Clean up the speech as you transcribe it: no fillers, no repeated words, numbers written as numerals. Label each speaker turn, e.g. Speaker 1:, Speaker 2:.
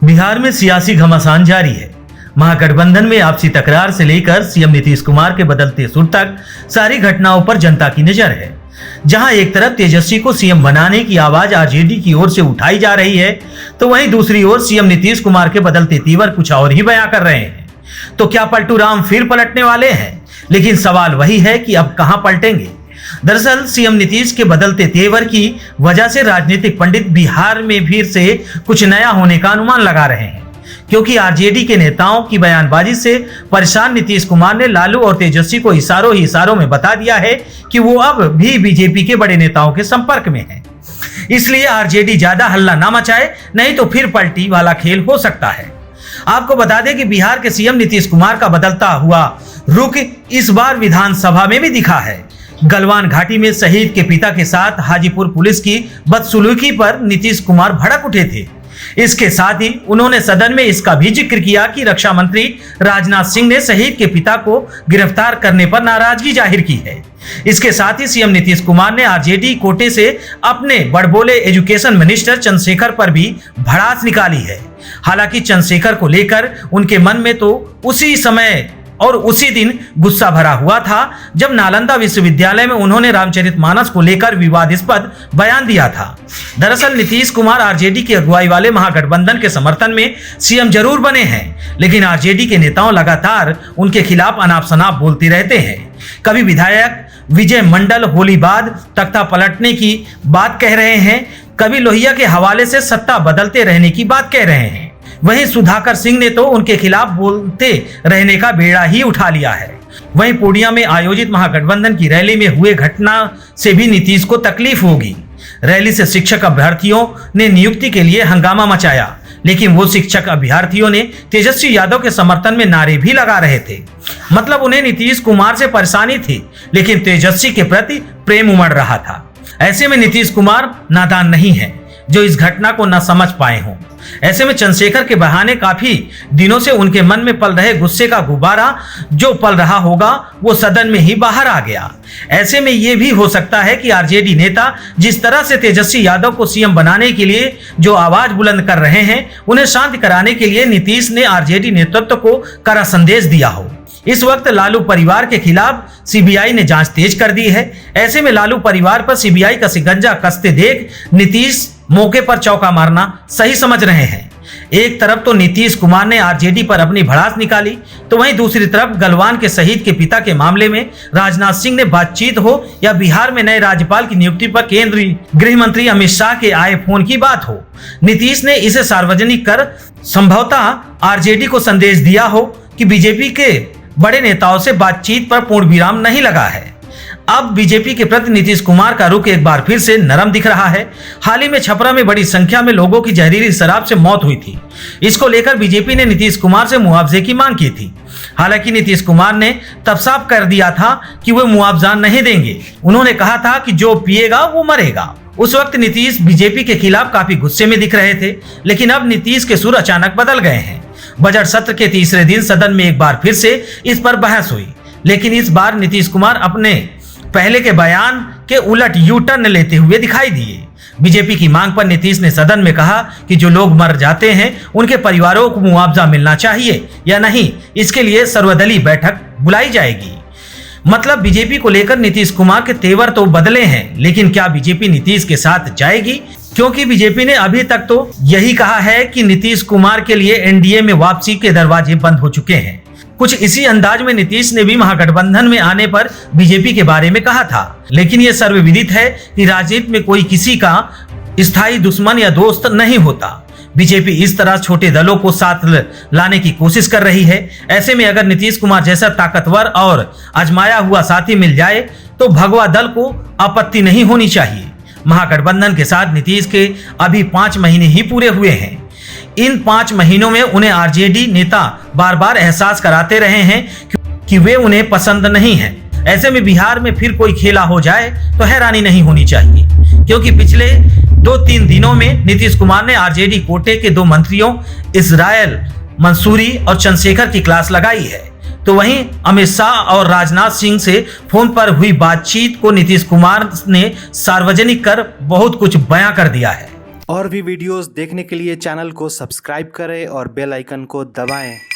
Speaker 1: बिहार में सियासी घमासान जारी है। महागठबंधन में आपसी तकरार से लेकर सीएम नीतीश कुमार के बदलते सुर तक सारी घटनाओं पर जनता की नजर है। जहां एक तरफ तेजस्वी को सीएम बनाने की आवाज आरजेडी की ओर से उठाई जा रही है, तो वहीं दूसरी ओर सीएम नीतीश कुमार के बदलते तीवर कुछ और ही बयां कर रहे हैं। तो क्या पलटू राम फिर पलटने वाले हैं? लेकिन सवाल वही है कि अब कहां पलटेंगे। दरअसल सीएम नीतीश के बदलते तेवर की वजह से राजनीतिक पंडित बिहार में फिर से कुछ नया होने का अनुमान लगा रहे हैं, क्योंकि आरजेडी के नेताओं की बयानबाजी से परेशान नीतीश कुमार ने लालू और तेजस्वी को इशारों ही इशारों में बता दिया है कि वो अब भी बीजेपी के बड़े नेताओं के संपर्क में है। इसलिए आरजेडी ज्यादा हल्ला ना मचाए, नहीं तो फिर पलटी वाला खेल हो सकता है। आपको बता दें कि बिहार के सीएम नीतीश कुमार का बदलता हुआ रुख इस बार विधानसभा में भी दिखा है। गलवान घाटी में शहीद के पिता के साथ हाजीपुर पुलिस की बदसलूकी पर नीतीश कुमार भड़क उठे थे। इसके साथ ही उन्होंने सदन में इसका भी जिक्र किया कि रक्षा मंत्री राजनाथ सिंह ने शहीद के पिता को गिरफ्तार करने पर नाराजगी जाहिर की है। इसके साथ ही सीएम नीतीश कुमार ने आरजेडी कोटे से अपने बड़बोले एजुकेशन मिनिस्टर चंद्रशेखर पर भी भड़ास निकाली है। हालांकि चंद्रशेखर को लेकर उनके मन में तो उसी समय और उसी दिन गुस्सा भरा हुआ था जब नालंदा विश्वविद्यालय में उन्होंने रामचरितमानस को लेकर विवादास्पद बयान दिया था। दरअसल नीतीश कुमार आरजेडी की अगुवाई वाले महागठबंधन के समर्थन में सीएम जरूर बने हैं, लेकिन आरजेडी के नेताओं लगातार उनके खिलाफ अनाप शनाप बोलते रहते हैं। कभी विधायक विजय मंडल होली बाद तख्ता पलटने की बात कह रहे हैं, कभी लोहिया के हवाले से सत्ता बदलते रहने की बात कह रहे हैं। वहीं सुधाकर सिंह ने तो उनके खिलाफ बोलते रहने का बेड़ा ही उठा लिया है। वहीं पूर्णिया में आयोजित महागठबंधन की रैली में हुए घटना से भी नीतीश को तकलीफ होगी। रैली से शिक्षक अभ्यर्थियों ने नियुक्ति के लिए हंगामा मचाया, लेकिन वो शिक्षक अभ्यर्थियों ने तेजस्वी यादव के समर्थन में नारे भी लगा रहे थे। मतलब उन्हें नीतीश कुमार से परेशानी थी, लेकिन तेजस्वी के प्रति प्रेम उमड़ रहा था। ऐसे में नीतीश कुमार नादान नहीं है जो इस घटना को न समझ पाए हों। ऐसे में चंद्रशेखर के बहाने काफी दिनों से उनके मन में पल रहे गुस्से का गुब्बारा जो पल रहा होगा वो सदन में ही बाहर आ गया। ऐसे में ये भी हो सकता है कि आरजेडी नेता जिस तरह से तेजस्वी यादव को सीएम बनाने के लिए जो आवाज बुलंद कर रहे हैं, उन्हें शांत कराने के लिए नीतीश ने आरजेडी नेतृत्व को कड़ा संदेश दिया हो। इस वक्त लालू परिवार के खिलाफ सीबीआई ने जांच तेज कर दी है। ऐसे में लालू परिवार पर सीबीआई का शिकंजा कसते देख नीतीश मौके पर चौका मारना सही समझ रहे हैं। एक तरफ तो नीतीश कुमार ने आरजेडी पर अपनी भड़ास निकाली, तो वहीं दूसरी तरफ गलवान के शहीद के पिता के मामले में राजनाथ सिंह ने बातचीत हो या बिहार में नए राज्यपाल की नियुक्ति पर केंद्रीय गृह मंत्री अमित शाह के आए फोन की बात हो, नीतीश ने इसे सार्वजनिक कर संभवतः आरजेडी को संदेश दिया हो कि बीजेपी के बड़े नेताओं से बातचीत पर पूर्ण विराम नहीं लगा है। अब बीजेपी के प्रति नीतीश कुमार का रुख एक बार फिर से नरम दिख रहा है। हाल ही में छपरा में बड़ी संख्या में लोगों की जहरीली शराब से मौत हुई थी। इसको लेकर बीजेपी ने नीतीश कुमार से मुआवजे की मांग की थी। हालांकि नीतीश कुमार ने तब साफ कर दिया था कि वो मुआवजा नहीं देंगे। उन्होंने कहा था कि जो पिएगा वो मरेगा। उस वक्त नीतीश बीजेपी के खिलाफ काफी गुस्से में दिख रहे थे, लेकिन अब नीतीश के सुर अचानक बदल गए हैं। बजट सत्र के तीसरे दिन सदन में एक बार फिर से इस पर बहस हुई, लेकिन इस बार नीतीश कुमार अपने पहले के बयान के उलट यू टर्न लेते हुए दिखाई दिए। बीजेपी की मांग पर नीतीश ने सदन में कहा कि जो लोग मर जाते हैं उनके परिवारों को मुआवजा मिलना चाहिए या नहीं, इसके लिए सर्वदलीय बैठक बुलाई जाएगी। मतलब बीजेपी को लेकर नीतीश कुमार के तेवर तो बदले हैं, लेकिन क्या बीजेपी नीतीश के साथ जाएगी? क्योंकि बीजेपी ने अभी तक तो यही कहा है कि नीतीश कुमार के लिए एनडीए में वापसी के दरवाजे बंद हो चुके हैं। कुछ इसी अंदाज में नीतीश ने भी महागठबंधन में आने पर बीजेपी के बारे में कहा था, लेकिन यह सर्वविदित है कि राजनीति में कोई किसी का स्थायी दुश्मन या दोस्त नहीं होता। बीजेपी इस तरह छोटे दलों को साथ लाने की कोशिश कर रही है। ऐसे में अगर नीतीश कुमार जैसा ताकतवर और आजमाया हुआ साथी मिल जाए तो भगवा दल को आपत्ति नहीं होनी चाहिए। महागठबंधन के साथ नीतीश के अभी 5 महीने ही पूरे हुए हैं। इन 5 महीनों में उन्हें आरजेडी नेता बार बार एहसास कराते रहे हैं कि वे उन्हें पसंद नहीं हैं। ऐसे में बिहार में फिर कोई खेला हो जाए तो हैरानी नहीं होनी चाहिए, क्योंकि पिछले 2-3 दिनों में नीतीश कुमार ने आरजेडी कोटे के 2 मंत्रियों इस्राइल मंसूरी और चंद्रशेखर की क्लास लगाई है। तो वहीं अमित शाह और राजनाथ सिंह से फोन पर हुई बातचीत को नीतीश कुमार ने सार्वजनिक कर बहुत कुछ बयां कर दिया है।
Speaker 2: और भी वीडियोस देखने के लिए चैनल को सब्सक्राइब करें और बेल आइकन को दबाएं।